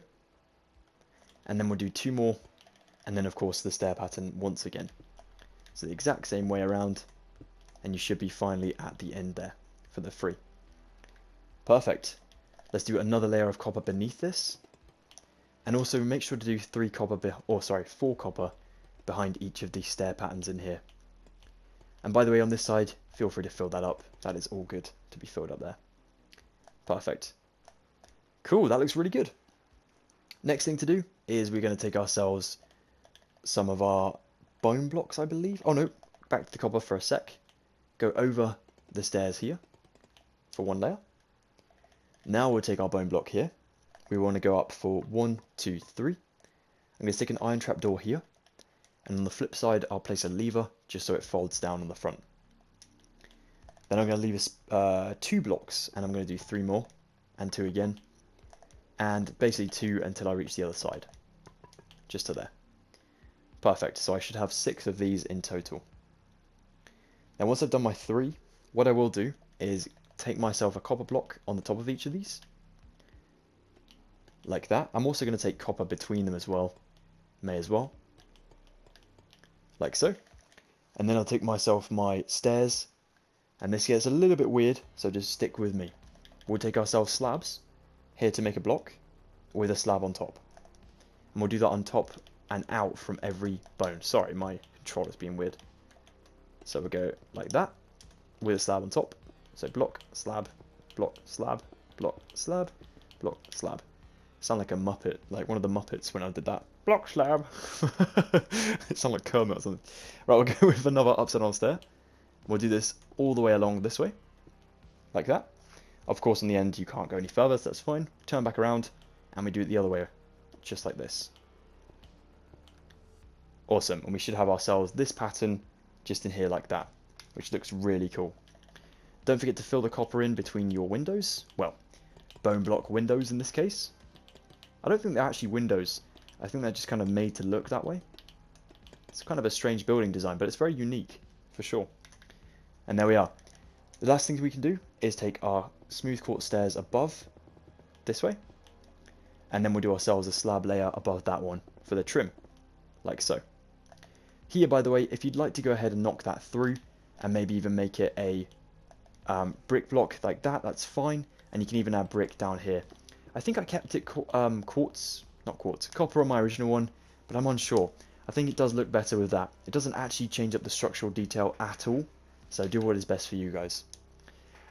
And then we'll do 2 more, and then of course the stair pattern once again. So the exact same way around, and you should be finally at the end there for the 3. Perfect. Let's do another layer of copper beneath this, and also make sure to do 4 copper behind each of these stair patterns in here. And by the way, on this side, feel free to fill that up. That is all good to be filled up there. Perfect. Cool, that looks really good. Next thing to do is we're going to take ourselves some of our bone blocks, I believe. Oh no, back to the copper for a sec. Go over the stairs here for 1 layer. Now we'll take our bone block here. We want to go up for 1, 2, 3. I'm going to stick an iron trap door here. And on the flip side, I'll place a lever just so it folds down on the front. Then I'm going to leave 2 blocks, and I'm going to do 3 more, and 2 again. And basically 2 until I reach the other side. Just to there. Perfect, so I should have 6 of these in total. Now once I've done my 3, what I will do is take myself a copper block on the top of each of these. Like that. I'm also going to take copper between them as well. May as well. Like so. And then I'll take myself my stairs. And this gets a little bit weird, so just stick with me. We'll take ourselves slabs here to make a block with a slab on top. And we'll do that on top and out from every bone. Sorry, my controller's being weird. So we'll go like that with a slab on top. So block, slab, block, slab, block, slab, block, slab. Sound like a Muppet, like one of the Muppets when I did that. Block, slab. It sounded like Kermit or something. Right, we'll go with another upside down stair. We'll do this all the way along this way, like that. Of course, in the end, you can't go any further, so that's fine. Turn back around, and we do it the other way, just like this. Awesome. And we should have ourselves this pattern just in here like that, which looks really cool. Don't forget to fill the copper in between your windows. Well, bone block windows in this case. I don't think they're actually windows. I think they're just kind of made to look that way. It's kind of a strange building design, but it's very unique, for sure. And there we are. The last thing we can do is take our smooth quartz stairs above, this way. And then we'll do ourselves a slab layer above that one for the trim, like so. Here, by the way, if you'd like to go ahead and knock that through, and maybe even make it a brick block like that, that's fine. And you can even add brick down here. I think I kept it copper on my original one, but I'm unsure. I think it does look better with that. It doesn't actually change up the structural detail at all, so do what is best for you guys.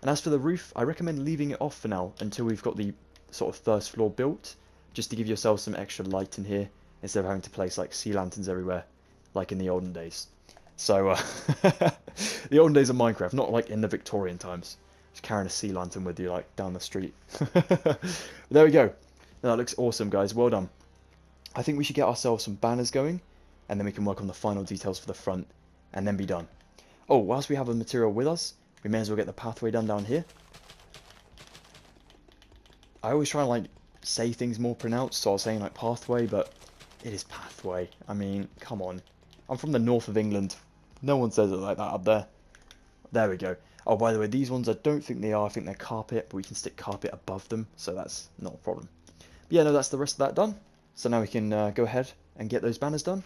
And as for the roof, I recommend leaving it off for now until we've got the sort of first floor built, just to give yourselves some extra light in here, instead of having to place like sea lanterns everywhere, like in the olden days. So, the olden days of Minecraft, not like in the Victorian times. Just carrying a sea lantern with you, like, down the street. There we go. Now, that looks awesome, guys. Well done. I think we should get ourselves some banners going, and then we can work on the final details for the front, and then be done. Oh, whilst we have a material with us, we may as well get the pathway done down here. I always try and, like, say things more pronounced, so I was saying, like, pathway, but it is pathway. I mean, come on. I'm from the north of England. No one says it like that up there. There we go. Oh, by the way, these ones, I don't think they are. I think they're carpet, but we can stick carpet above them, so that's not a problem. But yeah, no, that's the rest of that done. So now we can go ahead and get those banners done.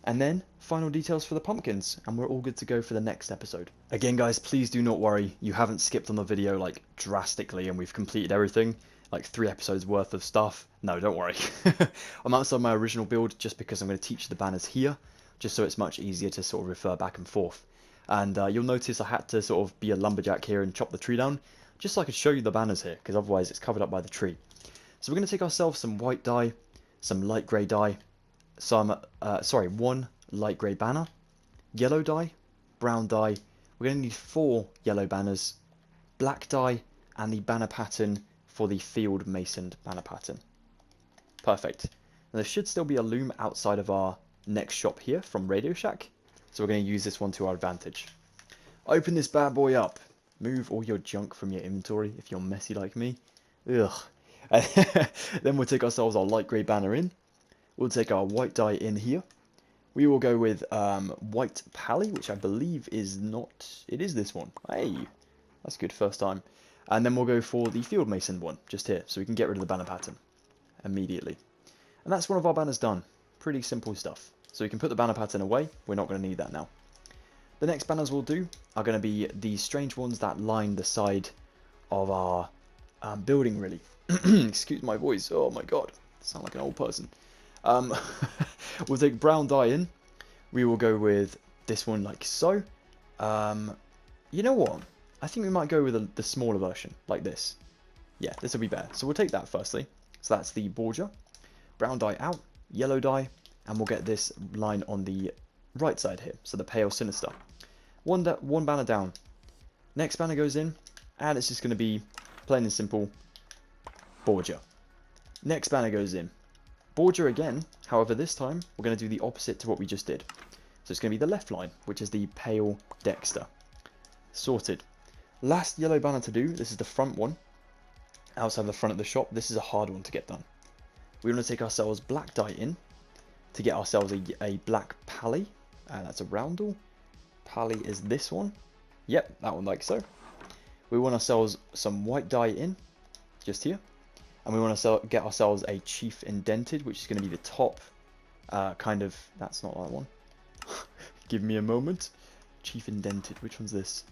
And then, final details for the pumpkins, and we're all good to go for the next episode. Again, guys, please do not worry. You haven't skipped on the video, like, drastically, and we've completed everything. Like, 3 episodes worth of stuff. No, don't worry. I'm outside my original build just because I'm going to teach the banners here, just so it's much easier to sort of refer back and forth. And you'll notice I had to sort of be a lumberjack here and chop the tree down, just so I could show you the banners here, because otherwise it's covered up by the tree. So we're going to take ourselves some white dye, some light grey dye, one light grey banner, yellow dye, brown dye. We're going to need 4 yellow banners, black dye, and the banner pattern for the field masoned banner pattern. Perfect. Now there should still be a loom outside of our next shop here from Radio Shack, so we're going to use this one to our advantage. Open this bad boy up. Move all your junk from your inventory if you're messy like me. Ugh. Then we'll take ourselves our light grey banner in. We'll take our white dye in here. We will go with white pally, which I believe is not... It is this one. Hey, that's good, first time. And then we'll go for the field mason one, just here, so we can get rid of the banner pattern immediately. And that's one of our banners done. Pretty simple stuff. So we can put the banner pattern away. We're not going to need that now. The next banners we'll do are going to be these strange ones that line the side of our building, really. Excuse my voice. Oh my god. I sound like an old person. We'll take brown dye in. We will go with this one like so. You know what? I think we might go with the smaller version, like this. Yeah, this will be better. So we'll take that firstly. So that's the border. Brown dye out, yellow dye, and we'll get this line on the right side here. So the pale sinister. One banner down. Next banner goes in, and it's just going to be plain and simple border. Next banner goes in. Border again, however this time we're going to do the opposite to what we just did. So it's going to be the left line, which is the pale Dexter. Sorted. Last yellow banner to do, this is the front one, outside the front of the shop. This is a hard one to get done. We want to take ourselves black dye in to get ourselves a black pally. That's a roundel. Pally is this one. Yep, that one like so. We want ourselves some white dye in, just here. And we want to get ourselves a chief indented, which is going to be the top kind of... That's not that one. Give me a moment. Chief indented. Which one's this?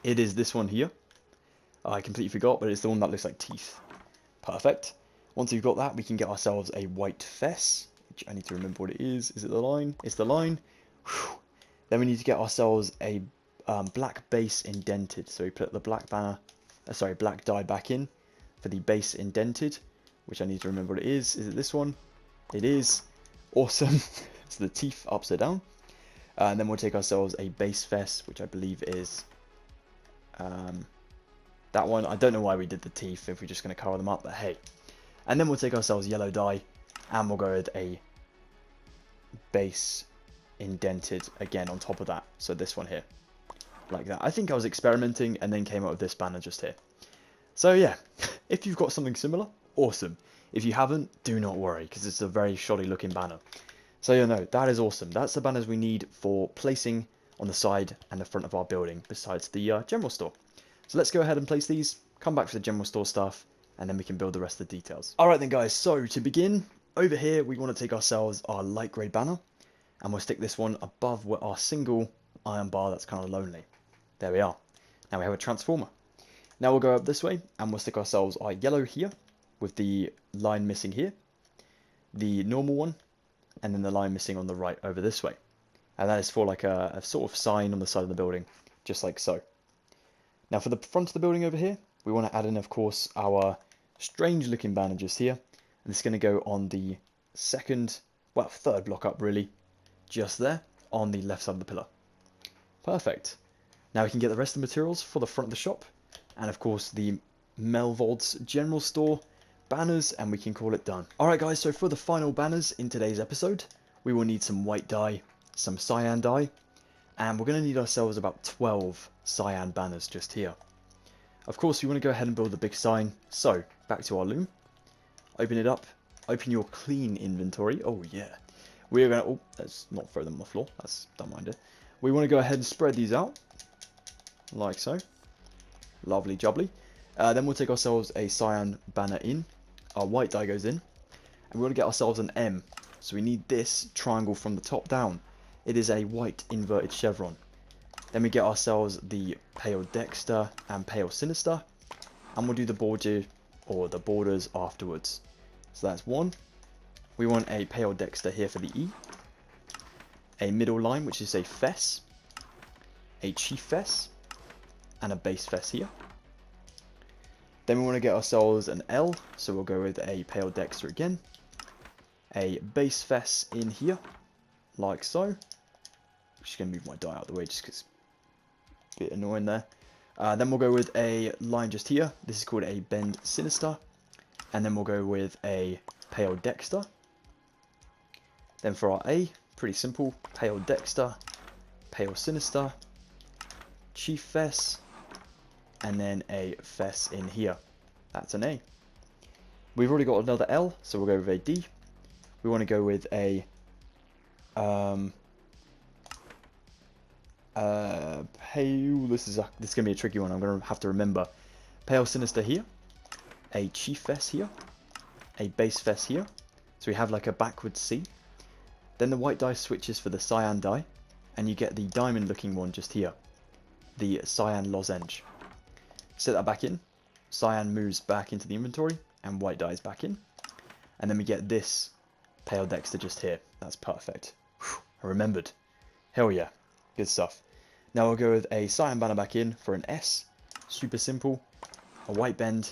It is this one here. I completely forgot, but it's the one that looks like teeth. Perfect. Once we've got that, we can get ourselves a white fess, which I need to remember what it is. Is it the line? It's the line. Whew. Then we need to get ourselves a black base indented. So we put the black banner, black die back in for the base indented, which I need to remember what it is. Is it this one? It is. Awesome. So the teeth upside down. And then we'll take ourselves a base fest, which I believe is that one. I don't know why we did the teeth if we're just going to cover them up, but hey. And then we'll take ourselves yellow dye, and we'll go with a base indented again on top of that. So this one here, like that. I think I was experimenting and then came up with this banner just here. So yeah, if you've got something similar, awesome. If you haven't, do not worry, because it's a very shoddy looking banner. So you know, that is awesome. That's the banners we need for placing on the side and the front of our building, besides the general store. So let's go ahead and place these, come back for the general store stuff, and then we can build the rest of the details. Alright then guys, so to begin, over here we want to take ourselves our light grey banner, and we'll stick this one above our single iron bar that's kind of lonely. There we are. Now we have a transformer. Now we'll go up this way, and we'll stick ourselves our yellow here, with the line missing here, the normal one, and then the line missing on the right over this way. And that is for like a sort of sign on the side of the building, just like so. Now for the front of the building over here, we want to add in, of course, our strange looking banner just here. And it's going to go on the third block up really, just there, on the left side of the pillar. Perfect. Now we can get the rest of the materials for the front of the shop, and of course the Melvald's general store banners, and we can call it done. Alright guys, so for the final banners in today's episode, we will need some white dye, some cyan dye, and we're going to need ourselves about 12 cyan banners just here. Of course, we want to go ahead and build the big sign. So, back to our loom. Open it up. Open your clean inventory. Oh yeah. We are going to... Oh, let's not throw them on the floor. Don't mind it. We want to go ahead and spread these out. Like so. Lovely jubbly. Then we'll take ourselves a cyan banner in. Our white dye goes in. And we want to get ourselves an M. So we need this triangle from the top down. It is a white inverted chevron. Then we get ourselves the pale dexter and pale sinister. And we'll do the border or the borders afterwards. So that's one. We want a pale dexter here for the E. A middle line, which is a fess. A chief fess. And a base fess here. Then we want to get ourselves an L, so we'll go with a pale dexter again. A base fess in here, like so. I'm just going to move my die out of the way just because it's a bit annoying there. Then we'll go with a line just here. This is called a bend sinister. And then we'll go with a pale dexter. Then for our A, pretty simple. Pale dexter, pale sinister, chief fess, and then a fess in here. That's an A. We've already got another L, so we'll go with a D. We want to go with a pale. This is gonna be a tricky one. I'm gonna have to remember. Pale sinister here, a chief fess here, a base fess here. So we have like a backward C. Then the white die switches for the cyan die, and you get the diamond looking one just here, the cyan lozenge. Set that back in. Cyan moves back into the inventory, and white dies back in. And then we get this pale dexter just here. That's perfect. Whew, I remembered. Hell yeah. Good stuff. Now we'll go with a cyan banner back in for an S. Super simple. A white bend.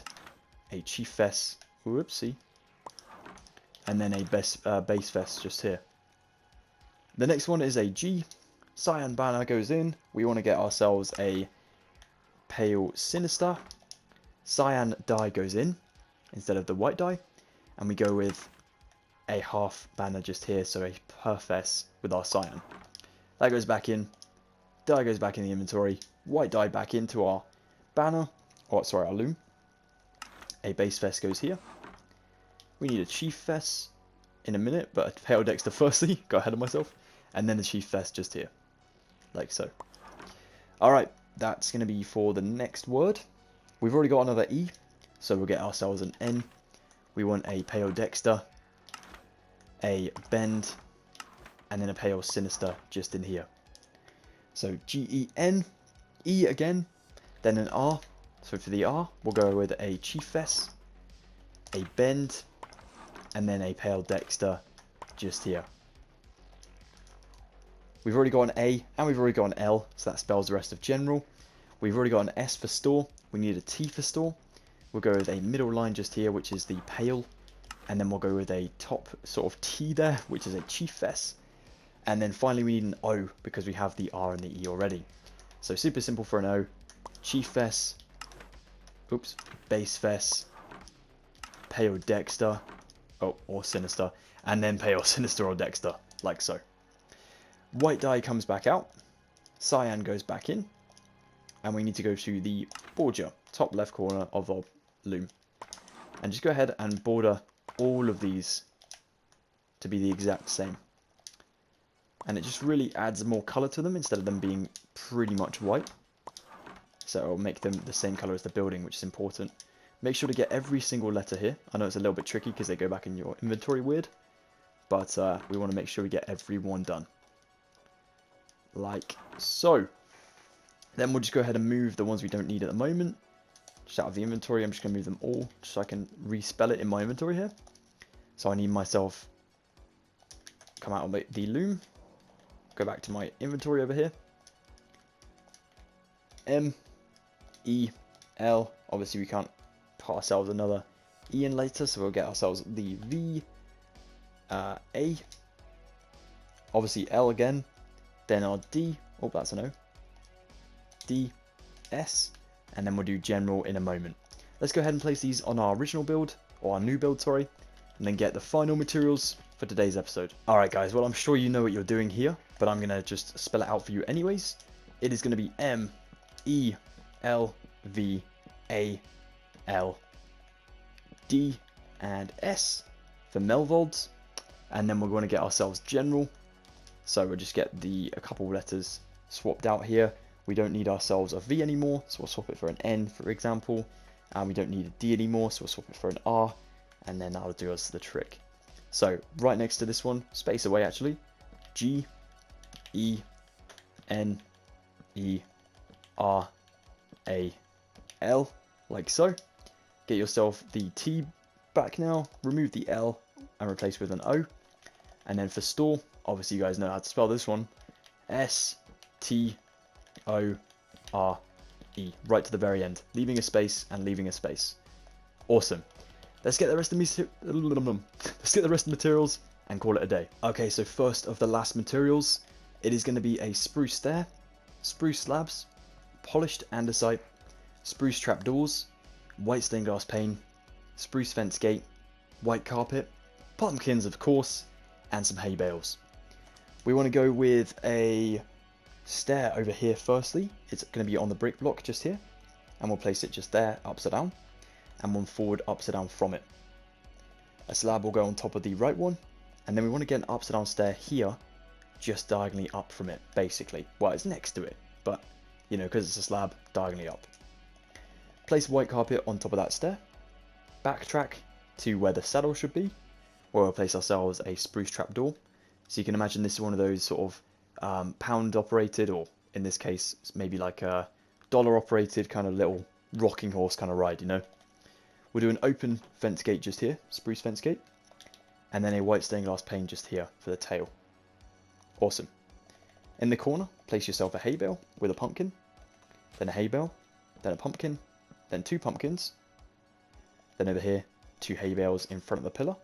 A chief fess. Whoopsie. And then a base fess just here. The next one is a G. Cyan banner goes in. We want to get ourselves a pale sinister. Cyan die goes in instead of the white die, and we go with a half banner just here, so a perfess with our cyan. That goes back in. Die goes back in the inventory. White die back into our banner, or sorry, our loom. A base fess goes here. We need a chief fess in a minute, but a pale dexter firstly. Got ahead of myself, and then the chief fess just here, like so. All right. That's going to be for the next word. We've already got another E, so we'll get ourselves an N. We want a pale dexter, a bend, and then a pale sinister just in here. So G-E-N, E again, then an R. So for the R, we'll go with a chief fess, a bend, and then a pale dexter just here. We've already got an A and we've already got an L, so that spells the rest of general. We've already got an S for store. We need a T for store. We'll go with a middle line just here, which is the pale. And then we'll go with a top sort of T there, which is a chiefess. And then finally we need an O because we have the R and the E already. So super simple for an O. Chiefess. Oops. Basefess. Pale Dexter. Oh, or Sinister. And then Pale Sinister or Dexter, like so. White dye comes back out. Cyan goes back in. And we need to go to the border, top left corner of our loom. And just go ahead and border all of these to be the exact same. And it just really adds more colour to them instead of them being pretty much white. So it'll make them the same colour as the building, which is important. Make sure to get every single letter here. I know it's a little bit tricky because they go back in your inventory weird. But we want to make sure we get every one done. Like so. Then we'll just go ahead and move the ones we don't need at the moment. Just out of the inventory, I'm just going to move them all just so I can respell it in my inventory here. So I need myself, come out of the loom, go back to my inventory over here. M, E, L, obviously we can't put ourselves another E in later, so we'll get ourselves the V, A, obviously L again, then our D, oh that's an O, D, S, and then we'll do general in a moment. Let's go ahead and place these on our original build, or our new build, sorry, and then get the final materials for today's episode. Alright guys, well I'm sure you know what you're doing here, but I'm going to just spell it out for you anyways. It is going to be M, E, L, V, A, L, D, and S for Melvald, and then we're going to get ourselves general, so we'll just get a couple letters swapped out here. We don't need ourselves a V anymore, so we'll swap it for an N, for example. And we don't need a D anymore, so we'll swap it for an R. And then that'll do us the trick. So, right next to this one, space away actually. G, E, N, E, R, A, L, like so. Get yourself the T back now, remove the L, and replace with an O. And then for store, obviously you guys know how to spell this one. S, T, O, R, E, right to the very end, leaving a space and leaving a space. Awesome. Let's get the rest of the materials and call it a day. Okay, so first of the last materials, it is going to be a spruce stair, spruce slabs, polished andesite, spruce trapdoors, white stained glass pane, spruce fence gate, white carpet, pumpkins of course, and some hay bales. We want to go with a stair over here firstly. It's going to be on the brick block just here, and we'll place it just there upside down, and one forward upside down from it. A slab will go on top of the right one, and then we want to get an upside down stair here just diagonally up from it, basically. Well, it's next to it, but you know, because it's a slab, diagonally up. Place white carpet on top of that stair, backtrack to where the saddle should be, where we'll place ourselves a spruce trapdoor. So you can imagine this is one of those sort of pound operated, or in this case maybe like a dollar operated kind of little rocking horse kind of ride, you know. We'll do an open fence gate just here, spruce fence gate, and then a white stained glass pane just here for the tail. Awesome. In the corner, place yourself a hay bale with a pumpkin, then a hay bale, then a pumpkin, then two pumpkins, then over here 2 hay bales in front of the pillar.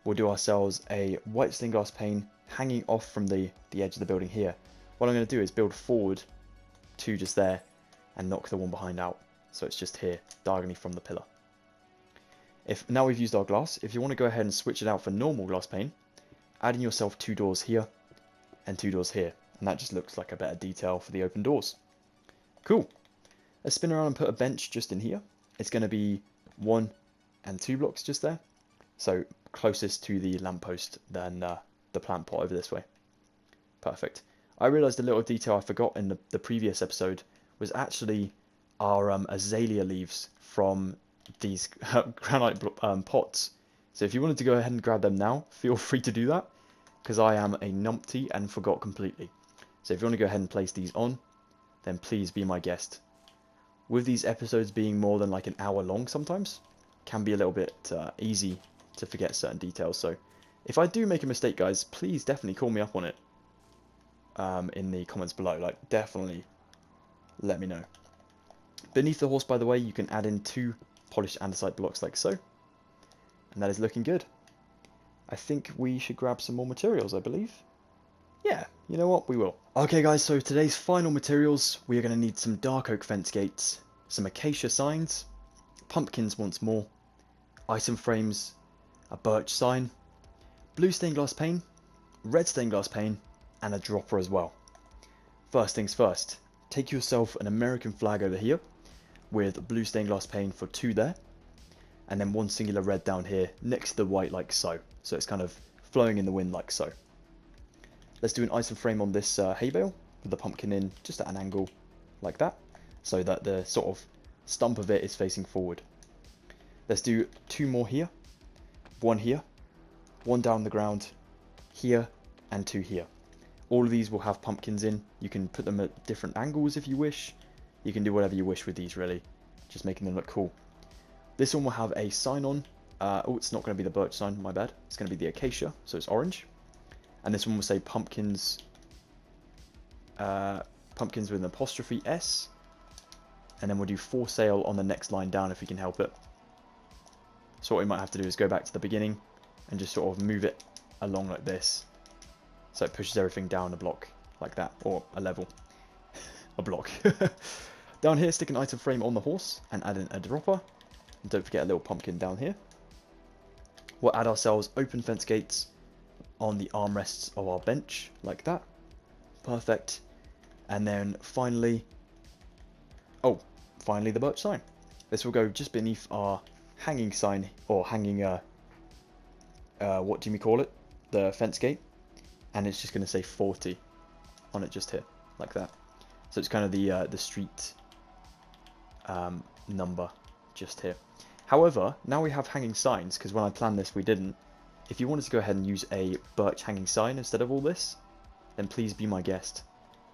We'll do ourselves a white stained glass pane hanging off from the edge of the building here. What I'm going to do is build forward to just there and knock the one behind out, so it's just here diagonally from the pillar. Now we've used our glass, if you want to go ahead and switch it out for normal glass pane, add in yourself 2 doors here and 2 doors here, and that just looks like a better detail for the open doors. Cool. Let's spin around and put a bench just in here. It's going to be 1 and 2 blocks just there, so closest to the lamppost than the plant pot over this way. Perfect. I realised a little detail I forgot in the previous episode was actually our azalea leaves from these granite pots. So if you wanted to go ahead and grab them now, feel free to do that, because I am a numpty and forgot completely. So if you want to go ahead and place these on, then please be my guest. With these episodes being more than like an hour long sometimes, can be a little bit easy to forget certain details. So if I do make a mistake, guys, please definitely call me up on it. in the comments below. Like, definitely let me know. Beneath the horse, by the way, you can add in 2 polished andesite blocks like so. And that is looking good. I think we should grab some more materials, I believe. Yeah, you know what? We will. Okay, guys, so today's final materials, we are going to need some dark oak fence gates, some acacia signs, pumpkins once more, item frames, a birch sign, blue stained glass pane, red stained glass pane, and a dropper as well. First things first, take yourself an American flag over here with blue stained glass pane for 2 there, and then 1 singular red down here next to the white like so. So it's kind of flowing in the wind like so. Let's do an item frame on this hay bale with the pumpkin in just at an angle like that, so that the sort of stump of it is facing forward. Let's do 2 more here, 1 here, 1 down the ground, here, and 2 here. All of these will have pumpkins in. You can put them at different angles if you wish. You can do whatever you wish with these, really, just making them look cool. This one will have a sign on. Oh, it's not going to be the birch sign, my bad. It's going to be the acacia, so it's orange. And this one will say pumpkins, pumpkins with an apostrophe S. And then we'll do for sale on the next line down if we can help it. So what we might have to do is go back to the beginning and just sort of move it along like this. So it pushes everything down a block like that, or a level, a block. Down here, stick an item frame on the horse and add in a dropper. And don't forget a little pumpkin down here. We'll add ourselves open fence gates on the armrests of our bench, like that. Perfect. And then finally, finally the birch sign. This will go just beneath our hanging sign, or hanging, what do we call it? The fence gate. And it's just going to say 40 on it just here, like that. So it's kind of the street number just here. However, now we have hanging signs, because when I planned this we didn't. If you wanted to go ahead and use a birch hanging sign instead of all this, then please be my guest.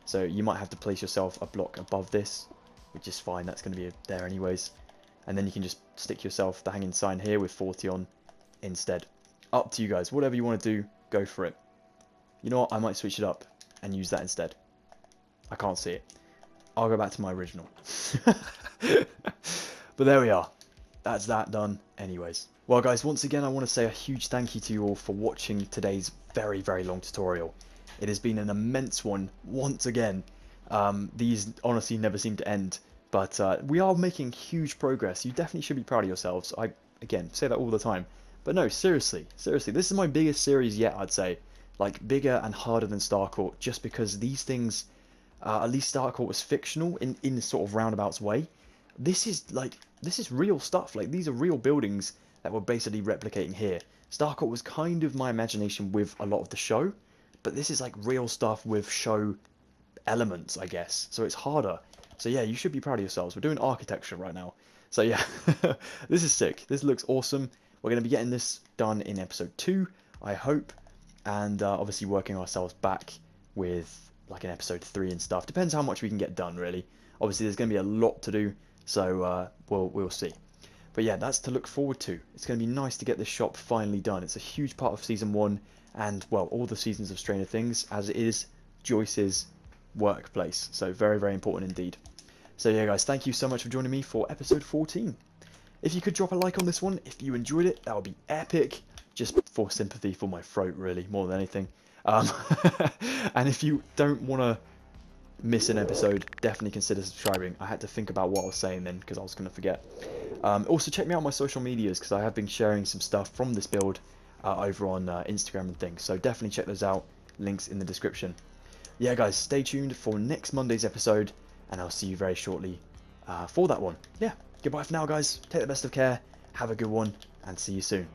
So you might have to place yourself a block above this, which is fine, that's going to be there anyways. And then you can just stick yourself the hanging sign here with 40 on instead. Up to you guys, whatever you want to do, go for it. You know what, I might switch it up and use that instead. I can't see it. I'll go back to my original. But there we are. That's that done anyways. Well guys, once again I want to say a huge thank you to you all for watching today's very, very long tutorial. It has been an immense one once again. These honestly never seem to end, but we are making huge progress. You definitely should be proud of yourselves. I, again, say that all the time. But no, seriously, this is my biggest series yet, I'd say. Like, bigger and harder than Starcourt, just because these things, at least Starcourt was fictional in sort of roundabouts way. This is real stuff. Like, these are real buildings that we're basically replicating here. Starcourt was kind of my imagination with a lot of the show, but this is like real stuff with show elements, I guess. So it's harder. So yeah, you should be proud of yourselves. We're doing architecture right now. So yeah, this is sick. This looks awesome. We're going to be getting this done in episode 2, I hope. And obviously working ourselves back with like an episode 3 and stuff. Depends how much we can get done, really. Obviously there's going to be a lot to do, so we'll see. But yeah, that's to look forward to. It's going to be nice to get this shop finally done. It's a huge part of Season 1 and, well, all the seasons of Stranger Things, as it is Joyce's workplace. So very, very important indeed. So yeah, guys, thank you so much for joining me for episode 14. If you could drop a like on this one, if you enjoyed it, that would be epic. Just for sympathy for my throat, really, more than anything. And if you don't want to miss an episode, definitely consider subscribing. I had to think about what I was saying then, because I was going to forget. Also, check me out on my social medias, because I have been sharing some stuff from this build over on Instagram and things. So definitely check those out. Links in the description. Yeah, guys, stay tuned for next Monday's episode, and I'll see you very shortly for that one. Yeah, goodbye for now, guys. Take the best of care. Have a good one, and see you soon.